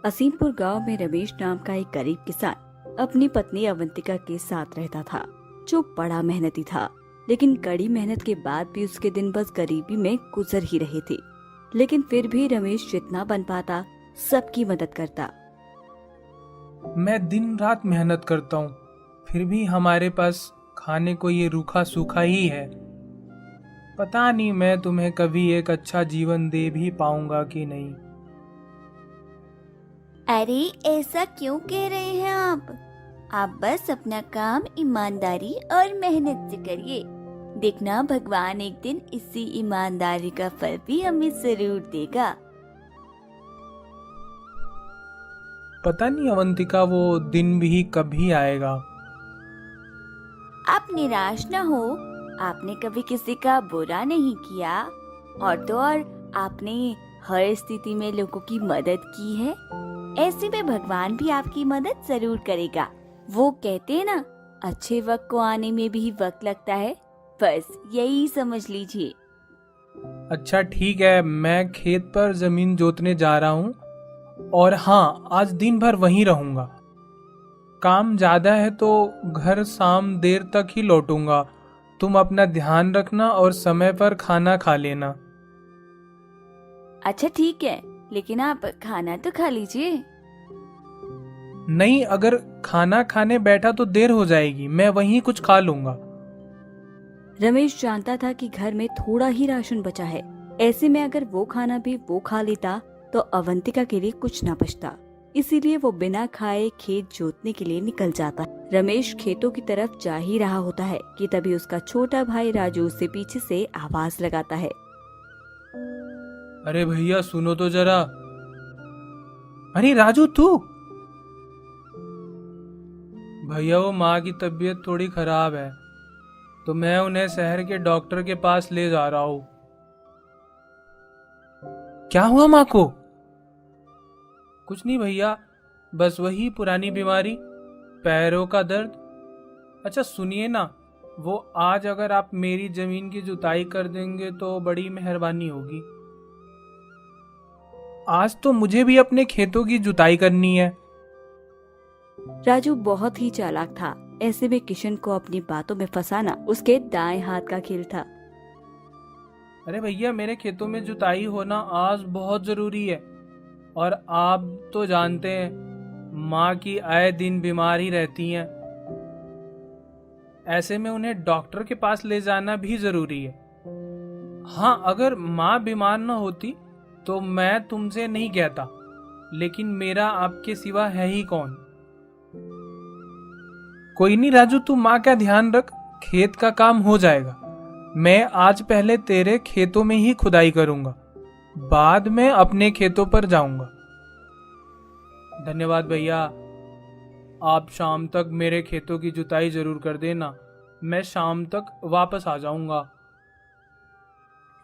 असीमपुर गांव में रमेश नाम का एक गरीब किसान अपनी पत्नी अवंतिका के साथ रहता था, जो बड़ा मेहनती था। लेकिन कड़ी मेहनत के बाद भी उसके दिन बस गरीबी में गुजर ही रहे थे। लेकिन फिर भी रमेश जितना बन पाता सबकी मदद करता। मैं दिन रात मेहनत करता हूँ, फिर भी हमारे पास खाने को ये रूखा सूखा ही है। पता नहीं मैं तुम्हें कभी एक अच्छा जीवन दे भी पाऊंगा कि नहीं। अरे ऐसा क्यों कह रहे हैं आप बस अपना काम ईमानदारी और मेहनत से करिए। देखना भगवान एक दिन इसी ईमानदारी का फल भी हमें जरूर देगा। पता नहीं अवंतिका वो दिन भी कभी आएगा। आप निराश न हो, आपने कभी किसी का बुरा नहीं किया, और तो और आपने हर स्थिति में लोगों की मदद की है। ऐसे में भगवान भी आपकी मदद जरूर करेगा। वो कहते हैं ना, अच्छे वक्त को आने में भी वक्त लगता है, बस यही समझ लीजिए। अच्छा ठीक है, मैं खेत पर जमीन जोतने जा रहा हूँ और हाँ, आज दिन भर वहीं रहूंगा। काम ज्यादा है तो घर शाम देर तक ही लौटूंगा। तुम अपना ध्यान रखना और समय पर खाना खा लेना। अच्छा ठीक है, लेकिन आप खाना तो खा लीजिए। नहीं, अगर खाना खाने बैठा तो देर हो जाएगी, मैं वहीं कुछ खा लूंगा। रमेश जानता था कि घर में थोड़ा ही राशन बचा है। ऐसे में अगर वो खाना भी वो खा लेता तो अवंतिका के लिए कुछ न बचता। इसीलिए वो बिना खाए खेत जोतने के लिए निकल जाता है। रमेश खेतों की तरफ जा ही रहा होता है कि तभी उसका छोटा भाई राजू उससे पीछे से आवाज लगाता है। अरे भैया सुनो तो जरा। अरे राजू तू? भैया वो माँ की तबीयत थोड़ी खराब है, तो मैं उन्हें शहर के डॉक्टर के पास ले जा रहा हूँ। क्या हुआ माँ को? कुछ नहीं भैया, बस वही पुरानी बीमारी, पैरों का दर्द। अच्छा सुनिए ना, वो आज अगर आप मेरी जमीन की जुताई कर देंगे तो बड़ी मेहरबानी होगी। आज तो मुझे भी अपने खेतों की जुताई करनी है। राजू बहुत ही चालाक था। ऐसे में किशन को अपनी बातों में फंसाना उसके दाएं हाथ का खेल था। अरे भैया, मेरे खेतों में जुताई होना आज बहुत जरूरी है, और आप तो जानते हैं माँ की आए दिन बीमार ही रहती हैं। ऐसे में उन्हें डॉक्टर के पास ले जाना भी जरूरी है। हाँ, अगर माँ बीमार न होती तो मैं तुमसे नहीं कहता, लेकिन मेरा आपके सिवा है ही कौन। कोई नहीं राजू, तू माँ का ध्यान रख, खेत का काम हो जाएगा। मैं आज पहले तेरे खेतों में ही खुदाई करूंगा, बाद में अपने खेतों पर जाऊंगा। धन्यवाद भैया, आप शाम तक मेरे खेतों की जुताई जरूर कर देना, मैं शाम तक वापस आ जाऊंगा।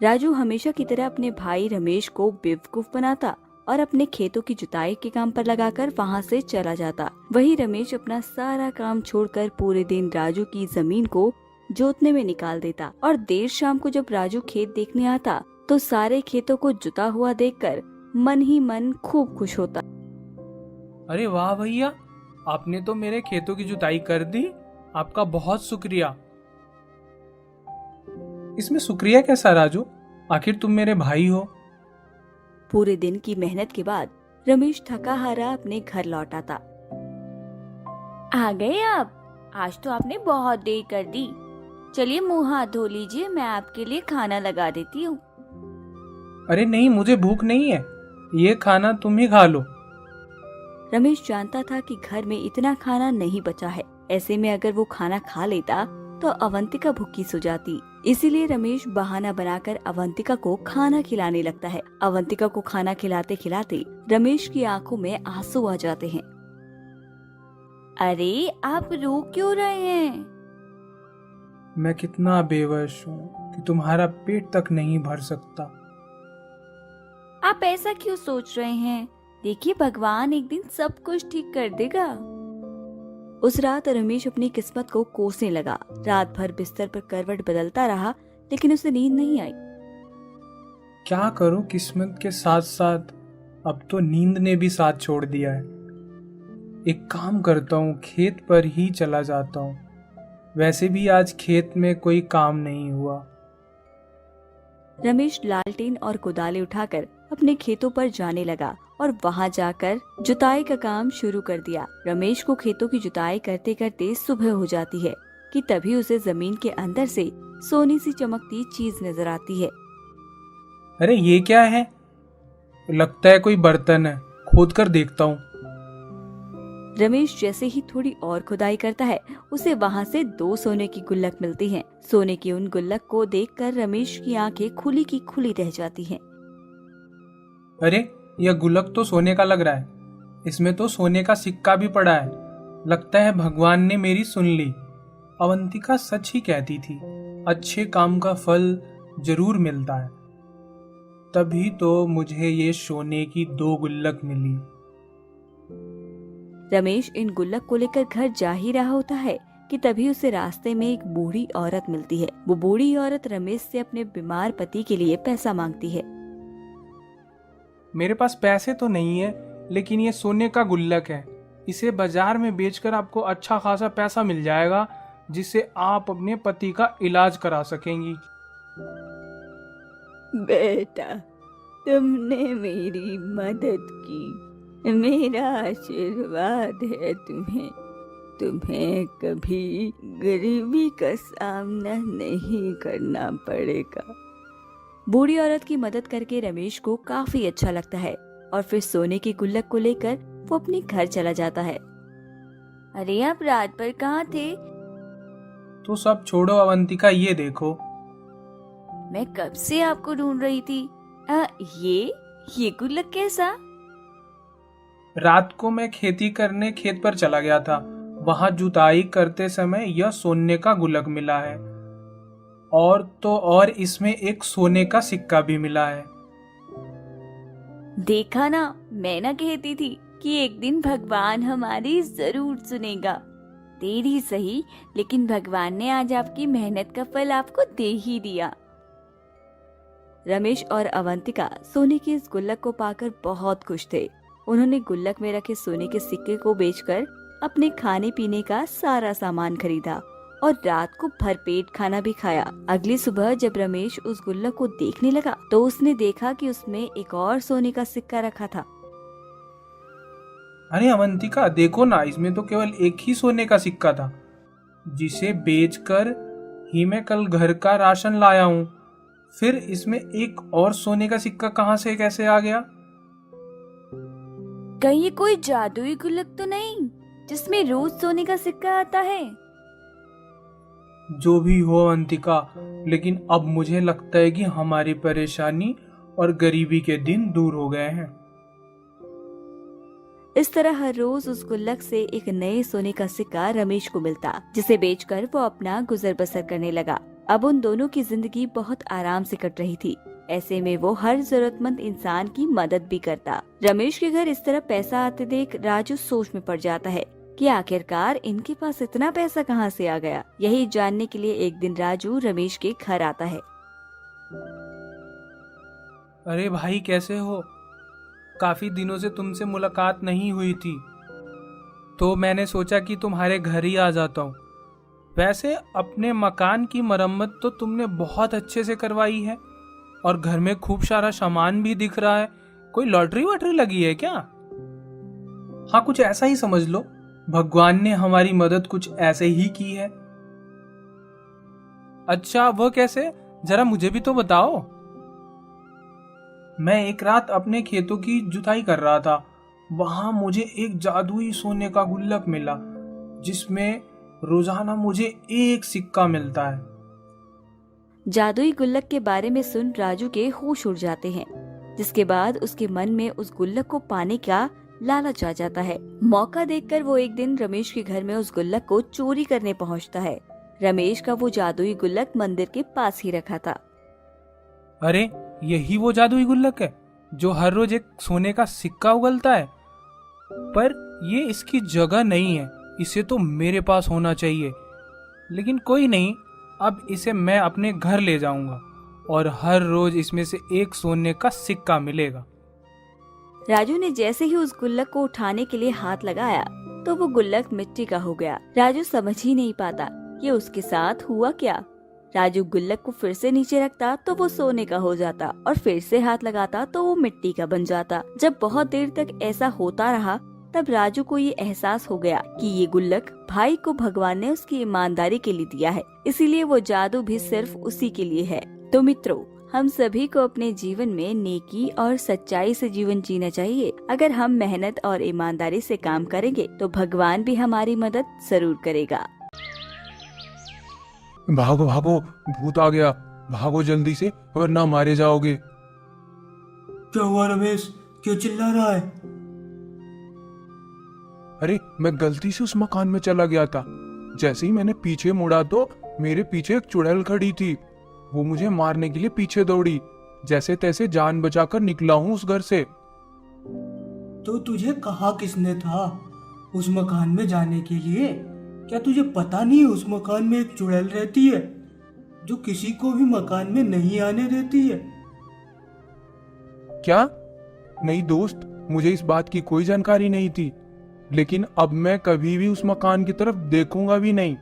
राजू हमेशा की तरह अपने भाई रमेश को बेवकूफ बनाता और अपने खेतों की जुताई के काम पर लगाकर वहाँ से चला जाता। वही रमेश अपना सारा काम छोड़कर पूरे दिन राजू की जमीन को जोतने में निकाल देता, और देर शाम को जब राजू खेत देखने आता तो सारे खेतों को जुता हुआ देखकर मन ही मन खूब खुश होता। अरे वाह भैया, आपने तो मेरे खेतों की जुताई कर दी, आपका बहुत शुक्रिया। इसमें शुक्रिया कैसा राजू, आखिर तुम मेरे भाई हो। पूरे दिन की मेहनत के बाद रमेश थका हारा अपने घर लौट आता। आ गए आप? आज तो आपने बहुत देर कर दी। चलिए मुंह हाथ धो लीजिए, मैं आपके लिए खाना लगा देती हूँ। अरे नहीं, मुझे भूख नहीं है, ये खाना तुम ही खा लो। रमेश जानता था कि घर में इतना खाना नहीं बचा है। ऐसे में अगर वो खाना खा लेता तो अवंतिका भूखी सो जाती। इसीलिए रमेश बहाना बनाकर अवंतिका को खाना खिलाने लगता है। अवंतिका को खाना खिलाते खिलाते रमेश की आंखों में आंसू आ जाते हैं। अरे आप रो क्यों रहे हैं? मैं कितना बेवश हूँ कि तुम्हारा पेट तक नहीं भर सकता। आप ऐसा क्यों सोच रहे हैं? देखिए भगवान एक दिन सब कुछ ठीक कर देगा। उस रात रमेश अपनी किस्मत को कोसने लगा। रात भर बिस्तर पर करवट बदलता रहा, लेकिन उसे नींद नहीं आई। क्या करूं किस्मत के साथ साथ अब तो नींद ने भी साथ छोड़ दिया है। एक काम करता हूँ, खेत पर ही चला जाता हूँ। वैसे भी आज खेत में कोई काम नहीं हुआ। रमेश लालटेन और कुदाली उठाकर अपने खेतों पर जाने लगा और वहां जाकर जुताई का काम शुरू कर दिया। रमेश को खेतों की जुताई करते करते सुबह हो जाती है कि तभी उसे जमीन के अंदर से सोनी सी चमकती चीज नजर आती है। अरे ये क्या है? लगता है कोई बर्तन है, खोद कर देखता हूँ। रमेश जैसे ही थोड़ी और खुदाई करता है, उसे वहां से 2 सोने की गुल्लक मिलती हैं। सोने की उन गुल्लक को देखकर रमेश की आंखें खुली की खुली रह जाती हैं। अरे यह गुल्लक तो सोने का लग रहा है। इसमें तो सोने का सिक्का भी पड़ा है। लगता है भगवान ने मेरी सुन ली। अवंतिका सच ही कहती थी, अच्छे काम का फल जरूर मिलता है। तभी तो मुझे ये सोने की 2 गुल्लक मिली। रमेश इन गुल्लक को लेकर घर जा ही रहा होता है कि तभी उसे रास्ते में एक बूढ़ी औरत मिलती है। वो बूढ़ी औरत रमेश से अपने बीमार पति के लिए पैसा मांगती है। मेरे पास पैसे तो नहीं है, लेकिन ये सोने का गुल्लक है। इसे बाजार में बेचकर आपको अच्छा खासा पैसा मिल जाएगा, जिससे आप अपने पति का इलाज करा सकेंगी। बेटा, तुमने मेरी मदद की। मेरा आशीर्वाद है तुम्हें। तुम्हें कभी गरीबी का सामना नहीं करना पड़ेगा। बूढ़ी औरत की मदद करके रमेश को काफी अच्छा लगता है और फिर सोने की गुल्लक को लेकर वो अपने घर चला जाता है। अरे आप रात भर कहाँ थे? तो सब छोड़ो अवंतिका, ये देखो। मैं कब से आपको ढूंढ रही थी। ये गुल्लक कैसा? रात को मैं खेती करने खेत पर चला गया था। वहां जुताई करते समय यह सोने का गुल्लक मिला है। और तो और इसमें एक सोने का सिक्का भी मिला है। देखा ना, मैं ना कहती थी कि एक दिन भगवान हमारी जरूर सुनेगा। देरी सही, लेकिन भगवान ने आज आपकी मेहनत का फल आपको दे ही दिया। रमेश और अवंतिका सोने की इस गुल्लक को पाकर बहुत खुश थे। उन्होंने गुल्लक में रखे सोने के सिक्के को बेचकर अपने खाने पीने का सारा सामान खरीदा और रात को भरपेट खाना भी खाया। अगली सुबह जब रमेश उस गुल्लक को देखने लगा तो उसने देखा कि उसमें एक और सोने का सिक्का रखा था। अरे अवंतिका, देखो ना, इसमें तो केवल एक ही सोने का सिक्का था, जिसे बेचकर ही मैं कल घर का राशन लाया हूँ। फिर इसमें एक और सोने का सिक्का कहाँ से कैसे आ गया? कहीं ये कोई जादुई गुल्लक तो नहीं जिसमें रोज सोने का सिक्का आता है? जो भी हो अवंतिका, लेकिन अब मुझे लगता है कि हमारी परेशानी और गरीबी के दिन दूर हो गए हैं। इस तरह हर रोज उस गुल्लक से एक नए सोने का सिक्का रमेश को मिलता, जिसे बेचकर वो अपना गुजर बसर करने लगा। अब उन दोनों की जिंदगी बहुत आराम से कट रही थी। ऐसे में वो हर जरूरतमंद इंसान की मदद भी करता। रमेश के घर इस तरह पैसा आते देख राजू सोच में पड़ जाता है कि आखिरकार इनके पास इतना पैसा कहाँ से आ गया। यही जानने के लिए एक दिन राजू रमेश के घर आता है। अरे भाई, कैसे हो? काफी दिनों से तुमसे मुलाकात नहीं हुई थी, तो मैंने सोचा कि तुम्हारे घर ही आ जाता हूँ। वैसे अपने मकान की मरम्मत तो तुमने बहुत अच्छे से करवाई है और घर में खूब सारा सामान भी दिख रहा है। कोई लॉटरी वॉटरी लगी है क्या? हाँ, कुछ ऐसा ही समझ लो। भगवान ने हमारी मदद कुछ ऐसे ही की है। अच्छा, वह कैसे? जरा मुझे भी तो बताओ। मैं एक रात अपने खेतों की जुताई कर रहा था। वहां मुझे एक जादुई सोने का गुल्लक मिला, जिसमें रोजाना मुझे एक सिक्का मिलता है। जादुई गुल्लक के बारे में सुन राजू के होश उड़ जाते हैं, जिसके बाद उसके मन में उस गुल्लक को पाने का लालच आ जाता है। मौका देखकर वो एक दिन रमेश के घर में उस गुल्लक को चोरी करने पहुंचता है। रमेश का वो जादुई गुल्लक मंदिर के पास ही रखा था। अरे, यही वो जादुई गुल्लक है जो हर रोज एक सोने का सिक्का उगलता है। पर ये इसकी जगह नहीं है, इसे तो मेरे पास होना चाहिए। लेकिन कोई नहीं, अब इसे मैं अपने घर ले जाऊंगा और हर रोज इसमें से एक सोने का सिक्का मिलेगा। राजू ने जैसे ही उस गुल्लक को उठाने के लिए हाथ लगाया तो वो गुल्लक मिट्टी का हो गया। राजू समझ ही नहीं पाता कि उसके साथ हुआ क्या। राजू गुल्लक को फिर से नीचे रखता तो वो सोने का हो जाता और फिर से हाथ लगाता तो वो मिट्टी का बन जाता। जब बहुत देर तक ऐसा होता रहा तब राजू को ये एहसास हो गया कि ये गुल्लक भाई को भगवान ने उसकी ईमानदारी के लिए दिया है, इसीलिए वो जादू भी सिर्फ उसी के लिए है। तो मित्रों, हम सभी को अपने जीवन में नेकी और सच्चाई से जीवन जीना चाहिए। अगर हम मेहनत और ईमानदारी से काम करेंगे तो भगवान भी हमारी मदद जरूर करेगा। भागो भागो, भूत आ गया, भागो जल्दी से वरना मारे जाओगे। क्या हुआ रमेश, क्यों चिल्ला रहा है? अरे मैं गलती से उस मकान में चला गया था। जैसे ही मैंने पीछे मुड़ा तो मेरे पीछे एक चुड़ैल खड़ी थी। वो मुझे मारने के लिए पीछे दौड़ी। जैसे तैसे जान बचाकर निकला हूँ उस घर से। तो तुझे कहा किसने था उस मकान में जाने के लिए? क्या तुझे पता नहीं उस मकान में एक चुड़ैल रहती है जो किसी को भी मकान में नहीं आने देती है? क्या? नहीं दोस्त, मुझे इस बात की कोई जानकारी नहीं थी, लेकिन अब मैं कभी भी उस मकान की तरफ देखूंगा भी नहीं।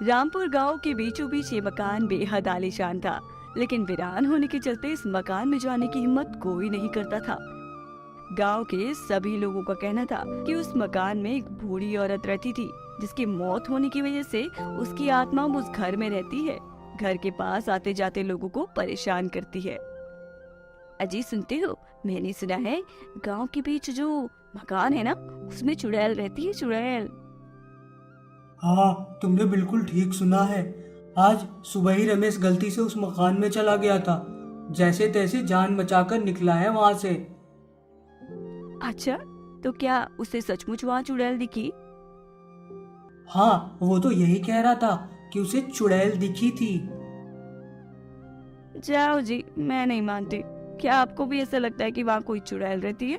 रामपुर गांव के बीचों बीच ये मकान बेहद आलीशान था, लेकिन वीरान होने के चलते इस मकान में जाने की हिम्मत कोई नहीं करता था। गांव के सभी लोगों का कहना था कि उस मकान में एक बूढ़ी औरत रहती थी, जिसकी मौत होने की वजह से उसकी आत्मा उस घर में रहती है। घर के पास आते जाते लोगों को परेशान करती है। अजी सुनते हो, मैंने सुना है गांव के बीच जो मकान है ना, उसमें चुड़ैल रहती है, चुड़ैल। हाँ, तुमने बिल्कुल ठीक सुना है। आज सुबह ही रमेश गलती से उस मकान में चला गया था। जैसे तैसे जान बचाकर निकला है वहाँ से। अच्छा, तो क्या उसे सचमुच वहाँ चुड़ैल दिखी? हाँ, वो तो यही कह रहा था कि उसे चुड़ैल दिखी थी। जाओ जी, मैं नहीं मानती। क्या आपको भी ऐसा लगता है कि वहाँ कोई चुड़ैल रहती है?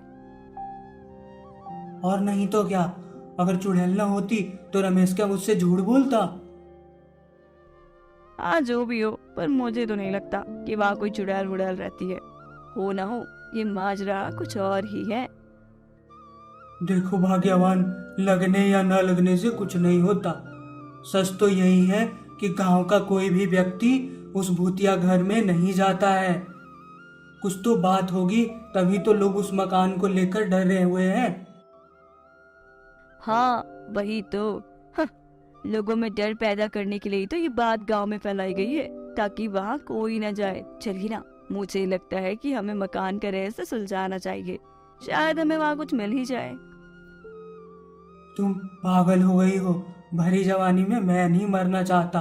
और नहीं तो क्या, अगर चुड़ैल न होती तो रमेश क्या मुझसे झूठ बोलता? हाँ, जो भी हो, पर मुझे तो नहीं लगता कि वहाँ कोई चुड़ैल वुड़ैल रहती है। हो ना हो, ये माजरा कुछ और ही है। देखो भाग्यवान, लगने या न लगने से कुछ नहीं होता। सच तो यही है कि गांव का कोई भी व्यक्ति उस भूतिया घर में नहीं जाता है। कुछ तो बात होगी, तभी तो लोग उस मकान को लेकर डरे हुए हैं। हाँ, वही तो। हाँ, लोगों में डर पैदा करने के लिए तो ये बात गांव में फैलाई गई है, ताकि वहाँ कोई न जाए। चलिए ना, मुझे लगता है कि हमें मकान का रहस्य सुलझाना चाहिए। शायद हमें वहाँ कुछ मिल ही जाए। तुम पागल हो गई हो। भरी जवानी में मैं नहीं मरना चाहता।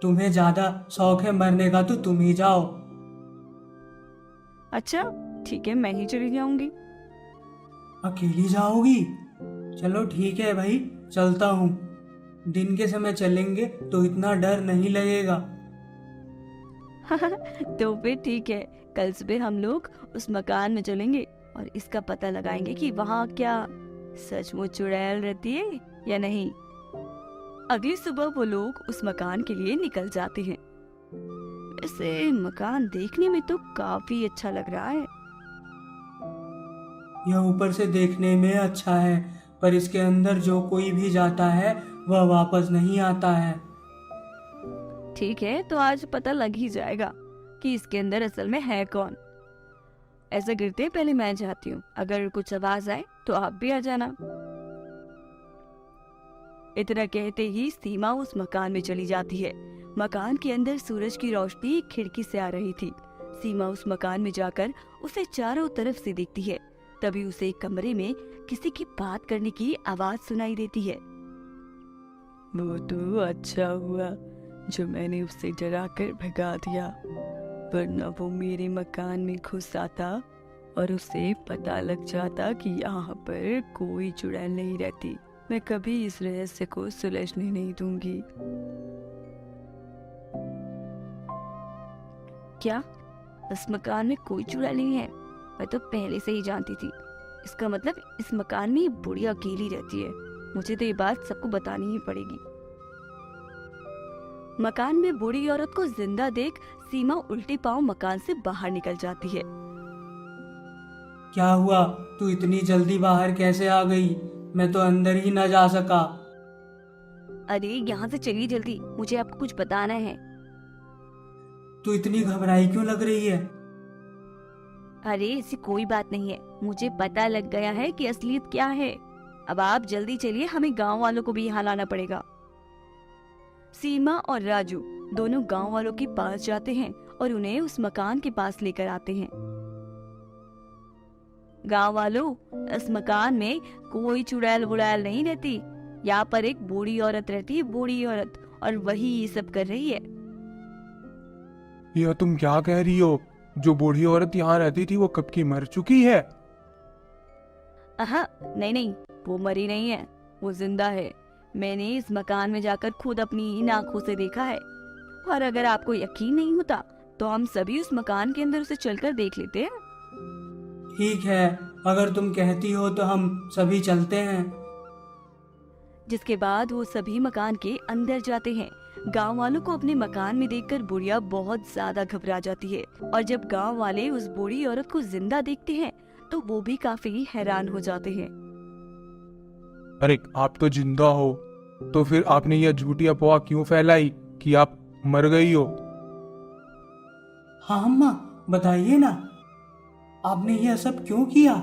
तुम्हें ज्यादा शौक है मरने का तो तुम ही जाओ। अच्छा ठीक है, मैं ही चली जाऊंगी। अकेली जाओगी? चलो ठीक है भाई, चलता हूँ। दिन के समय चलेंगे तो इतना डर नहीं लगेगा। तो फिर ठीक है, कल सुबह हम लोग उस मकान में चलेंगे और इसका पता लगाएंगे कि वहाँ क्या सचमुच चुड़ैल रहती है या नहीं। अगली सुबह वो लोग उस मकान के लिए निकल जाते हैं। वैसे मकान देखने में तो काफी अच्छा लग रहा है। यह ऊपर से देखने में अच्छा है, पर इसके अंदर जो कोई भी जाता है वह वापस नहीं आता है। ठीक है, तो आज पता लग ही जाएगा कि इसके अंदर असल में है कौन। ऐसा करते हैं, पहले मैं जाती हूँ, अगर कुछ आवाज आए तो आप भी आ जाना। इतना कहते ही सीमा उस मकान में चली जाती है। मकान के अंदर सूरज की रोशनी खिड़की से आ रही थी। सीमा उस मकान में जाकर उसे चारों तरफ से देखती है। तभी उसे एक कमरे में किसी की बात करने की आवाज सुनाई देती है। वो तो अच्छा हुआ जो मैंने उसे डरा कर भगा दिया, वरना वो मेरे मकान में घुस आता और उसे पता लग जाता कि यहाँ पर कोई चुड़ैल नहीं रहती। मैं कभी इस रहस्य को सुलझने नहीं दूंगी। क्या इस मकान में कोई चुड़ैल नहीं है? मैं तो पहले से ही जानती थी। इसका मतलब इस मकान में ये बुढ़िया अकेली रहती है। मुझे तो ये बात सबको बतानी ही पड़ेगी। मकान में बूढ़ी औरत को जिंदा देख सीमा उल्टे पांव मकान से बाहर निकल जाती है। क्या हुआ? तू इतनी जल्दी बाहर कैसे आ गई? मैं तो अंदर ही न जा सका। अरे यहाँ से चलिए जल्दी, मुझे आपको कुछ बताना है। तू इतनी घबराई क्यों लग रही है? अरे ऐसी कोई बात नहीं है, मुझे पता लग गया है कि असलियत क्या है। अब आप जल्दी चलिए, हमें गांव वालों को भी यहाँ लाना पड़ेगा। सीमा और राजू दोनों गांव वालों के पास जाते हैं और उन्हें उस मकान के पास लेकर आते हैं। गांव वालों, इस मकान में कोई चुड़ैल वुड़ैल नहीं रहती। यहाँ पर एक बूढ़ी औरत रहती है, बूढ़ी औरत, और वही ये सब कर रही है। यह तुम क्या कह रही हो? जो बूढ़ी औरत यहाँ रहती थी वो कब की मर चुकी है? नहीं नहीं, वो मरी नहीं है, वो जिंदा है। मैंने इस मकान में जाकर खुद अपनी इन आंखों से देखा है। और अगर आपको यकीन नहीं होता तो हम सभी उस मकान के अंदर उसे चलकर देख लेते हैं। ठीक है, अगर तुम कहती हो तो हम सभी चलते हैं। जिसके बाद वो सभी मकान के अंदर जाते हैं। गांव वालों को अपने मकान में देखकर बुढ़िया बहुत ज्यादा घबरा जाती है, और जब गांव वाले उस बूढ़ी औरत को जिंदा देखते हैं तो वो भी काफी हैरान हो जाते हैं। अरे आप तो जिंदा हो, तो फिर आपने यह झूठी अफवाह क्यों फैलाई कि आप मर गई हो? हाँ अम्मा, बताइए ना, आपने यह सब क्यों किया?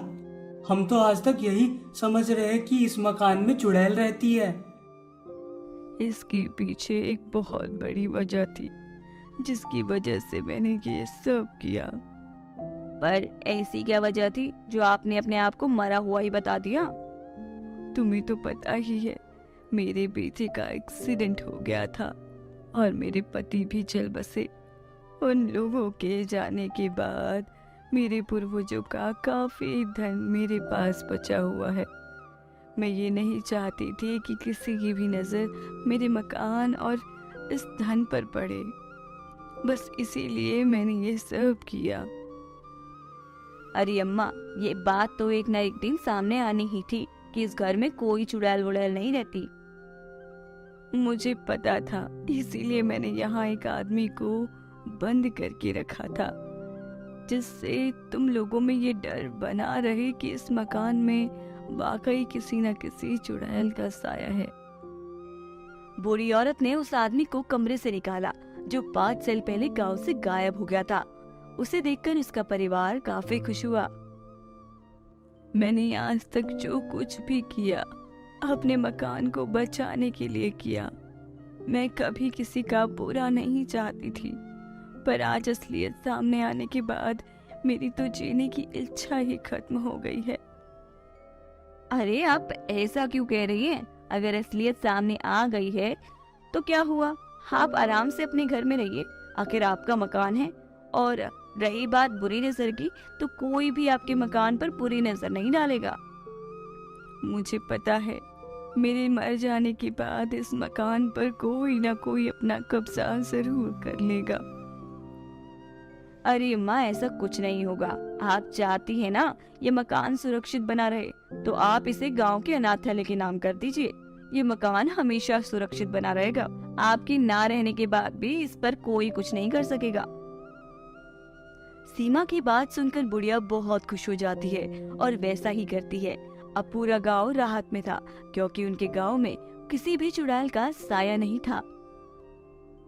हम तो आज तक यही समझ रहे हैं कि इस मकान में चुड़ैल रहती है। इसके पीछे एक बहुत बड़ी वजह थी, जिसकी वजह से मैंने ये सब किया। पर ऐसी क्या वजह थी जो आपने अपने आप को मरा हुआ ही बता दिया? तुम्हें तो पता ही है, मेरे बेटे का एक्सीडेंट हो गया था और मेरे पति भी चल बसे। उन लोगों के जाने के बाद मेरे पूर्वजों का काफी धन मेरे पास बचा हुआ है। मैं ये नहीं चाहती थी कि किसी की भी नजर मेरे मकान और इस धन पर पड़े। बस इसीलिए मैंने ये सब किया। अरे अम्मा, ये बात तो एक न एक दिन सामने आनी ही थी कि इस घर में कोई चुड़ैल वुड़ैल नहीं रहती। मुझे पता था, इसीलिए मैंने यहाँ एक आदमी को बंद करके रखा था, जिससे तुम लोगों में ये डर बना रहे कि इस मकान में वाकई किसी न किसी चुड़ैल का साया है। बूढ़ी औरत ने उस आदमी को कमरे से निकाला जो 5 साल पहले गांव से गायब हो गया था। उसे देखकर उसका परिवार काफी खुश हुआ। मैंने आज तक जो कुछ भी किया अपने मकान को बचाने के लिए किया। मैं कभी किसी का बुरा नहीं चाहती थी, पर आज असलियत सामने आने के बाद मेरी तो जीने की इच्छा ही खत्म हो गई है। अरे आप ऐसा क्यों कह रही हैं? अगर असलियत सामने आ गई है तो क्या हुआ, आप आराम से अपने घर में रहिए, आखिर आपका मकान है। और रही बात बुरी नजर की, तो कोई भी आपके मकान पर बुरी नजर नहीं डालेगा। मुझे पता है, मेरे मर जाने के बाद इस मकान पर कोई ना कोई अपना कब्जा जरूर कर लेगा। अरे माँ, ऐसा कुछ नहीं होगा। आप चाहती है ना ये मकान सुरक्षित बना रहे, तो आप इसे गांव के अनाथालय के नाम कर दीजिए। ये मकान हमेशा सुरक्षित बना रहेगा। आपके ना रहने के बाद भी इस पर कोई कुछ नहीं कर सकेगा। सीमा की बात सुनकर बुढ़िया बहुत खुश हो जाती है और वैसा ही करती है। अब पूरा गांव राहत में था, क्योंकि उनके गांव में किसी भी चुड़ैल का साया नहीं था।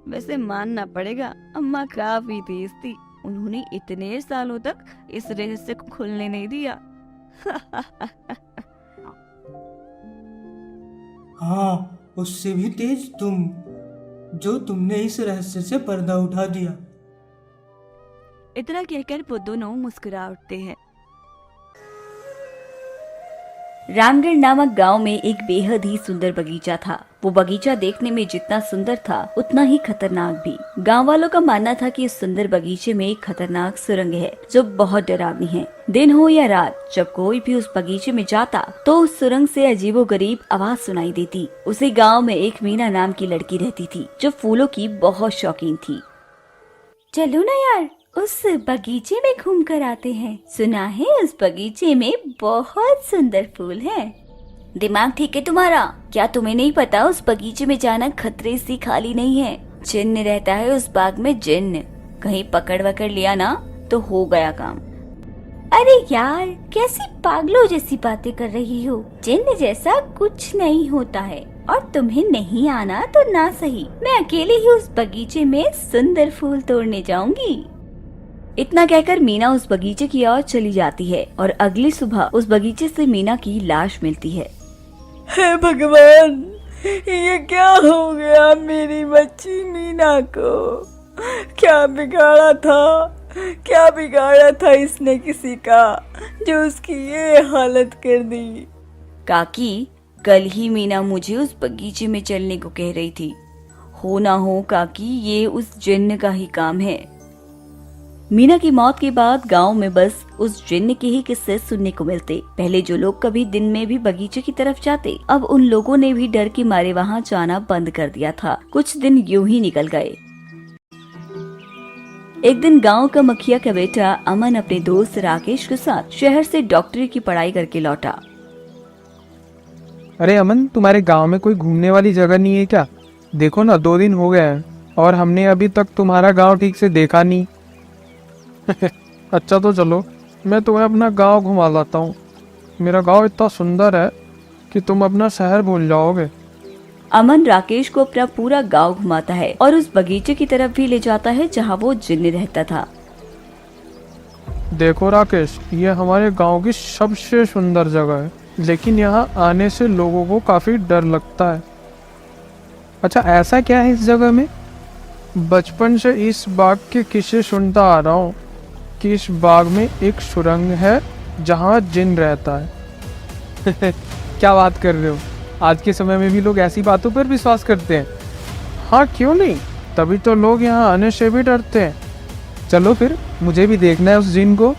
वैसे मानना पड़ेगा, अम्मा काफी तेज थी। उन्होंने इतने सालों तक इस रहस्य को खुलने नहीं दिया। हाँ, उससे भी तेज तुम, जो तुमने इस रहस्य से पर्दा उठा दिया। इतना कहकर वो दोनों मुस्कुरा उठते हैं। रामगढ़ नामक गांव में एक बेहद ही सुंदर बगीचा था। वो बगीचा देखने में जितना सुंदर था उतना ही खतरनाक भी। गांव वालों का मानना था कि इस सुंदर बगीचे में एक खतरनाक सुरंग है जो बहुत डरावनी है। दिन हो या रात, जब कोई भी उस बगीचे में जाता तो उस सुरंग से अजीबोगरीब आवाज सुनाई देती। उसी गाँव में एक मीना नाम की लड़की रहती थी जो फूलों की बहुत शौकीन थी। चलो ना यार, उस बगीचे में घूम कर आते हैं। सुना है उस बगीचे में बहुत सुंदर फूल हैं। दिमाग ठीक है तुम्हारा? क्या तुम्हें नहीं पता उस बगीचे में जाना खतरे से खाली नहीं है। जिन्न रहता है उस बाग में, जिन्न। कहीं पकड़ वकड़ लिया ना तो हो गया काम। अरे यार, कैसी पागलों जैसी बातें कर रही हो। जिन्न जैसा कुछ नहीं होता है, और तुम्हें नहीं आना तो ना सही, मैं अकेले ही उस बगीचे में सुंदर फूल तोड़ने जाऊंगी। इतना कहकर मीना उस बगीचे की ओर चली जाती है और अगली सुबह उस बगीचे से मीना की लाश मिलती है। हे भगवान, ये क्या हो गया मेरी बच्ची मीना को? क्या बिगाड़ा था, क्या बिगाड़ा था इसने किसी का, जो उसकी ये हालत कर दी? काकी, कल ही मीना मुझे उस बगीचे में चलने को कह रही थी। हो ना हो काकी, ये उस जिन्न का ही काम है। मीना की मौत के बाद गांव में बस उस जिन्न के ही किस्से सुनने को मिलते। पहले जो लोग कभी दिन में भी बगीचे की तरफ जाते, अब उन लोगों ने भी डर के मारे वहां जाना बंद कर दिया था। कुछ दिन यूं ही निकल गए। एक दिन गांव का मुखिया का बेटा अमन अपने दोस्त राकेश के साथ शहर से डॉक्टरी की पढ़ाई करके लौटा। अरे अमन, तुम्हारे गांव में कोई घूमने वाली जगह नहीं है क्या? देखो ना, 2 दिन हो गए हैं और हमने अभी तक तुम्हारा गांव ठीक से देखा नहीं। अच्छा तो चलो, मैं तुम्हें अपना गांव घुमा लाता हूँ। मेरा गांव इतना सुंदर है कि तुम अपना शहर भूल जाओगे। अमन राकेश को अपना पूरा गांव घुमाता है और उस बगीचे की तरफ भी ले जाता है जहां वो जिन्न रहता था। देखो राकेश, ये हमारे गांव की सबसे सुंदर जगह है, लेकिन यहाँ आने से लोगों को काफी डर लगता है। अच्छा, ऐसा क्या है इस जगह में? बचपन से इस बाग के किस्से सुनता आ रहा हूँ कि इस बाग में एक सुरंग है जहाँ जिन रहता है। क्या बात कर रहे हो? आज के समय में भी लोग ऐसी बातों पर विश्वास करते हैं। हाँ, क्यों नहीं, तभी तो लोग यहाँ आने से भी डरते हैं। चलो फिर, मुझे भी देखना है उस जिन को।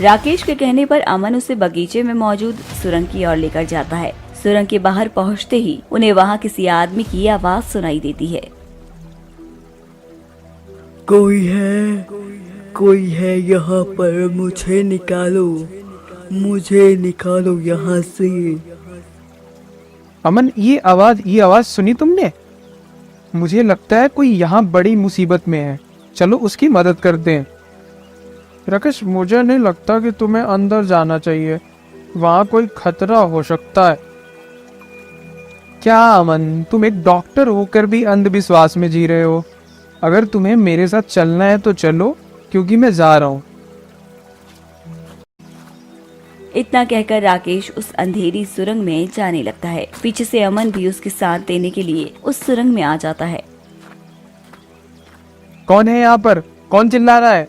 राकेश के कहने पर अमन उसे बगीचे में मौजूद सुरंग की ओर लेकर जाता है। सुरंग के बाहर पहुंचते ही उन्हें वहां किसी आदमी की आवाज सुनाई देती है। कोई है यहाँ पर, मुझे निकालो यहाँ से। अमन, ये आवाज सुनी तुमने? मुझे लगता है कोई यहाँ बड़ी मुसीबत में है। चलो उसकी मदद करते हैं। राकेश, मुझे नहीं लगता कि तुम्हें अंदर जाना चाहिए, वहाँ कोई खतरा हो सकता है। क्या अमन, तुम एक डॉक्टर होकर भी अंधविश्वास में जी रहे हो? अगर तुम्हें मेरे साथ चलना है तो चलो, क्योंकि मैं जा रहा हूँ। इतना कहकर राकेश उस अंधेरी सुरंग में जाने लगता है। पीछे से अमन भी उसके साथ देने के लिए उस सुरंग में आ जाता है। कौन है यहाँ पर? कौन चिल्ला रहा है?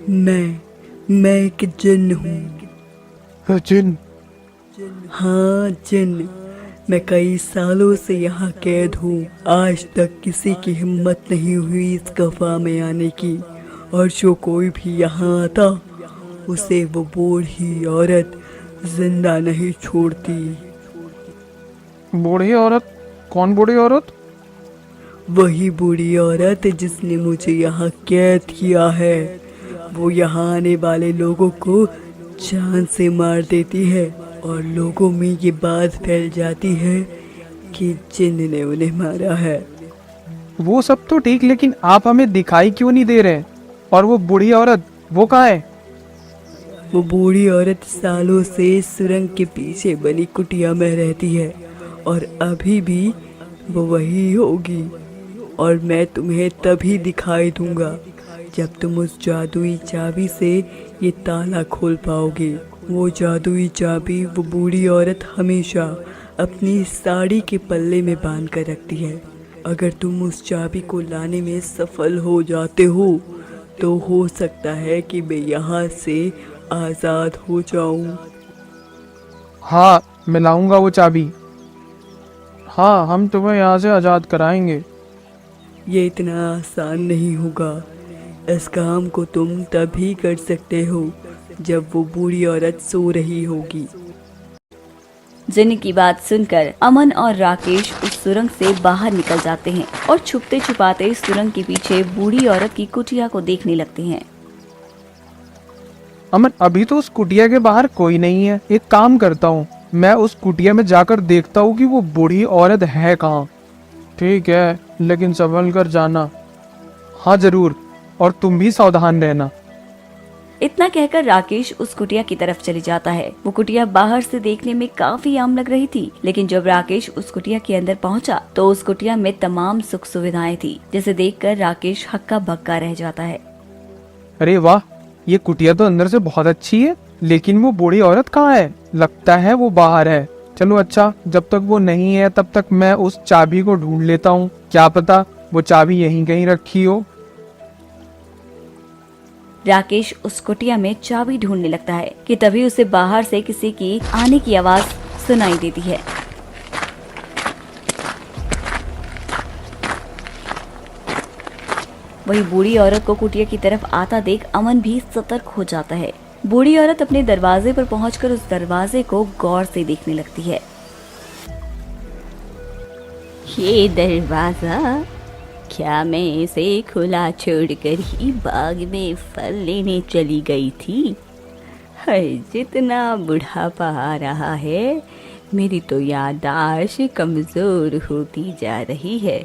मैं एक जिन्न हूँ। जिन? हाँ, जिन्न। मैं कई सालों से यहाँ कैद हूँ। आज तक किसी की हिम्मत नहीं हुई इस गुफा में आने की, और जो कोई भी यहाँ आता उसे वो बूढ़ी औरत जिंदा नहीं छोड़ती। बूढ़ी औरत? कौन बूढ़ी औरत? वही बूढ़ी औरत जिसने मुझे यहाँ कैद किया है। वो यहाँ आने वाले लोगों को जान से मार देती है, और लोगों में ये बात फैल जाती है कि जिन्न ने उन्हें मारा है। वो सब तो ठीक, लेकिन आप हमें दिखाई क्यों नहीं दे रहे? और वो बूढ़ी औरत, वो कहाँ है? वो बूढ़ी औरत सालों से सुरंग के पीछे बनी कुटिया में रहती है, और अभी भी वो वही होगी। और मैं तुम्हें तभी दिखाई दूंगा जब तुम उस जादुई चाबी से ये ताला खोल पाओगे। वो जादुई चाबी वो बूढ़ी औरत हमेशा अपनी साड़ी के पल्ले में बांध कर रखती है। अगर तुम उस चाबी को लाने में सफल हो जाते हो तो हो सकता है कि मैं यहाँ से आज़ाद हो जाऊं। हाँ, मैं लाऊंगा वो चाबी। हाँ, हम तुम्हें यहाँ से आज़ाद कराएंगे। ये इतना आसान नहीं होगा। इस काम को तुम तभी कर सकते हो जब वो बूढ़ी औरत सो रही होगी। जिन्न की बात सुनकर अमन और राकेश उस सुरंग से बाहर निकल जाते हैं और छुपते छुपाते सुरंग के पीछे बूढ़ी औरत की कुटिया को देखने लगते हैं। अमन, अभी तो उस कुटिया के बाहर कोई नहीं है। एक काम करता हूँ, मैं उस कुटिया में जाकर देखता हूँ कि वो बूढ़ी औरत है कहाँ। ठीक है, लेकिन संभल कर जाना। हाँ जरूर, और तुम भी सावधान रहना। इतना कहकर राकेश उस कुटिया की तरफ चले जाता है। वो कुटिया बाहर से देखने में काफी आम लग रही थी, लेकिन जब राकेश उस कुटिया के अंदर पहुंचा तो उस कुटिया में तमाम सुख सुविधाएं थी, जिसे देखकर राकेश हक्का बक्का रह जाता है। अरे वाह, ये कुटिया तो अंदर से बहुत अच्छी है, लेकिन वो बूढ़ी औरत कहाँ है? लगता है वो बाहर है। चलो अच्छा, जब तक वो नहीं है तब तक मैं उस चाबी को ढूंढ लेता हूँ, क्या पता वो चाबी यहीं कहीं रखी हो। राकेश उस कुटिया में चाबी ढूंढने लगता है कि तभी उसे बाहर से किसी की आने की आवाज सुनाई देती है। वही बूढ़ी औरत को कुटिया की तरफ आता देख अमन भी सतर्क हो जाता है। बूढ़ी औरत अपने दरवाजे पर पहुंचकर उस दरवाजे को गौर से देखने लगती है। ये दरवाजा, क्या मैं इसे खुला छोड़कर ही बाग में फल लेने चली गई थी? हाय, जितना बुढ़ापा आ रहा है मेरी तो याददाश्त कमजोर होती जा रही है।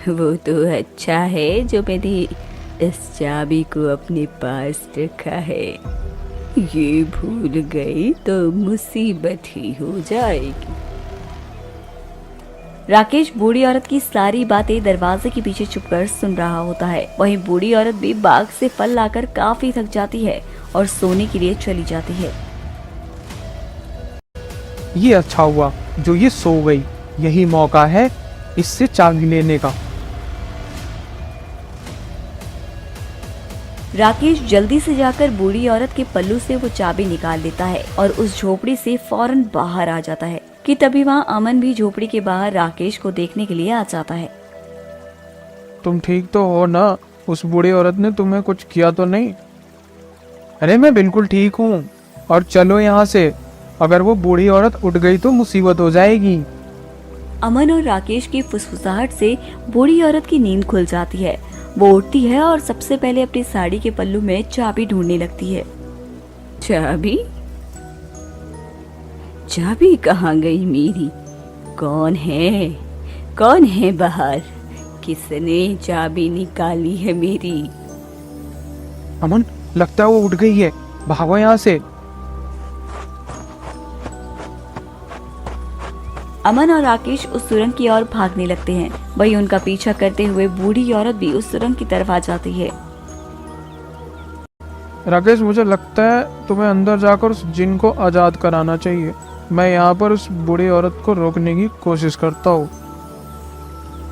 वो तो अच्छा है जो मैंने इस चाबी को अपने पास रखा है, ये भूल गई तो मुसीबत ही हो जाएगी। राकेश बूढ़ी औरत की सारी बातें दरवाजे के पीछे छुपकर सुन रहा होता है। वहीं बूढ़ी औरत भी बाग से फल लाकर काफी थक जाती है और सोने के लिए चली जाती है। ये अच्छा हुआ जो ये सो गई, यही मौका है इससे चाबी लेने का। राकेश जल्दी से जाकर बूढ़ी औरत के पल्लू से वो चाबी निकाल लेता है और उस झोपड़ी से फौरन बाहर आ जाता है कि तभी वहाँ अमन भी झोपड़ी के बाहर राकेश को देखने के लिए आ जाता है। तुम ठीक तो हो ना? उस बूढ़ी औरत ने तुम्हें कुछ किया तो नहीं? अरे मैं बिल्कुल ठीक हूँ, और चलो यहाँ से, अगर वो बूढ़ी औरत उठ गई तो मुसीबत हो जाएगी। अमन और राकेश की फुसफुसाहट से बूढ़ी औरत की नींद खुल जाती है। वो उठती है और सबसे पहले अपनी साड़ी के पल्लू में चाबी ढूंढने लगती है। चाबी? चाबी कहाँ गई मेरी? कौन है? कौन है बाहर? किसने चाबी निकाली है मेरी? अमन, लगता है वो उठ गई है, भागो यहाँ से। अमन और राकेश उस सुरंग की ओर भागने लगते हैं। वही उनका पीछा करते हुए बूढ़ी औरत भी उस सुरंग की तरफ आ जाती है। राकेश, मुझे लगता है तुम्हें अंदर जाकर उस जिन को आजाद कराना चाहिए। मैं यहाँ पर उस बूढ़ी औरत को रोकने की कोशिश करता हूँ।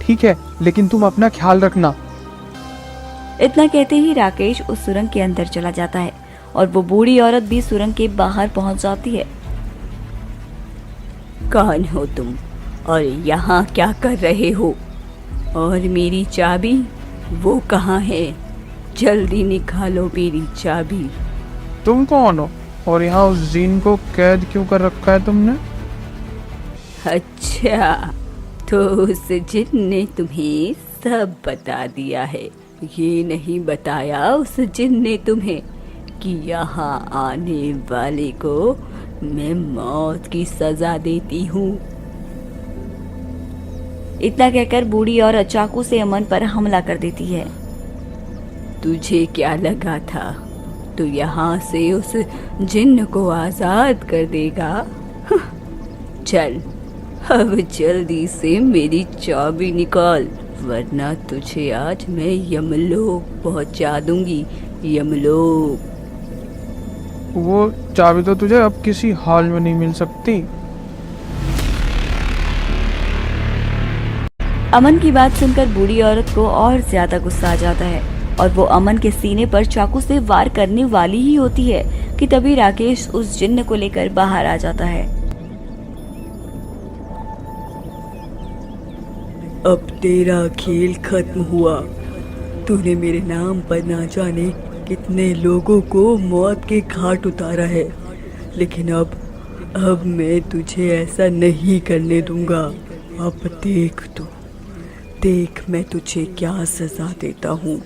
ठीक है, लेकिन तुम अपना ख्याल रखना। इतना कहते ही राकेश उस सुरंग के अंदर चला जाता है और वो बूढ़ी औरत भी सुरंग के बाहर पहुंच जाती है। कौन हो तुम और यहाँ क्या कर रहे हो? और मेरी चाबी वो कहाँ है? जल्दी निकालो मेरी चाबी। तुम कौन हो और यहाँ उस जिन को कैद क्यों कर रखा है तुमने? अच्छा, तो उस जिन ने तुम्हें सब बता दिया है। ये नहीं बताया उस जिन ने तुम्हें कि यहाँ आने वाले को मैं मौत की सजा देती हूँ। इतना कहकर बूढ़ी औरत चाकू से अमन पर हमला कर देती है। तुझे क्या लगा था तू यहाँ से उस जिन्न को आजाद कर देगा? चल, अब जल्दी से मेरी चाबी निकाल, वरना तुझे आज मैं यमलोक पहुँचा दूंगी। यमलोक। वो चाबी तो तुझे अब किसी हाल में नहीं मिल सकती। अमन की बात सुनकर बूढ़ी औरत को और ज्यादा गुस्सा आ जाता है और वो अमन के सीने पर चाकू से वार करने वाली ही होती है कि तभी राकेश उस जिन्न को लेकर बाहर आ जाता है। अब तेरा खेल खत्म हुआ। तूने मेरे नाम पर ना जाने कितने लोगों को मौत के घाट उतारा है, लेकिन अब मैं तुझे ऐसा नहीं करने दूंगा। अब देख तू, देख मैं तुझे क्या सजा देता हूँ।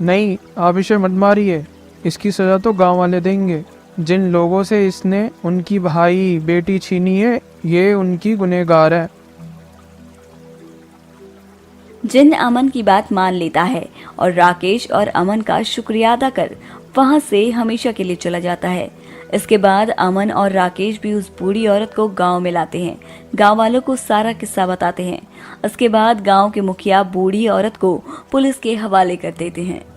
नहीं, आप इसे मत मारिए, इसकी सजा तो गांव वाले देंगे। जिन लोगों से इसने उनकी भाई बेटी छीनी है, ये उनकी गुनहगार है। जिन अमन की बात मान लेता है और राकेश और अमन का शुक्रिया अदा कर वहां से हमेशा के लिए चला जाता है। इसके बाद अमन और राकेश भी उस बूढ़ी औरत को गांव में लाते हैं। गांव वालों को सारा किस्सा बताते हैं। इसके बाद गांव के मुखिया बूढ़ी औरत को पुलिस के हवाले कर देते हैं।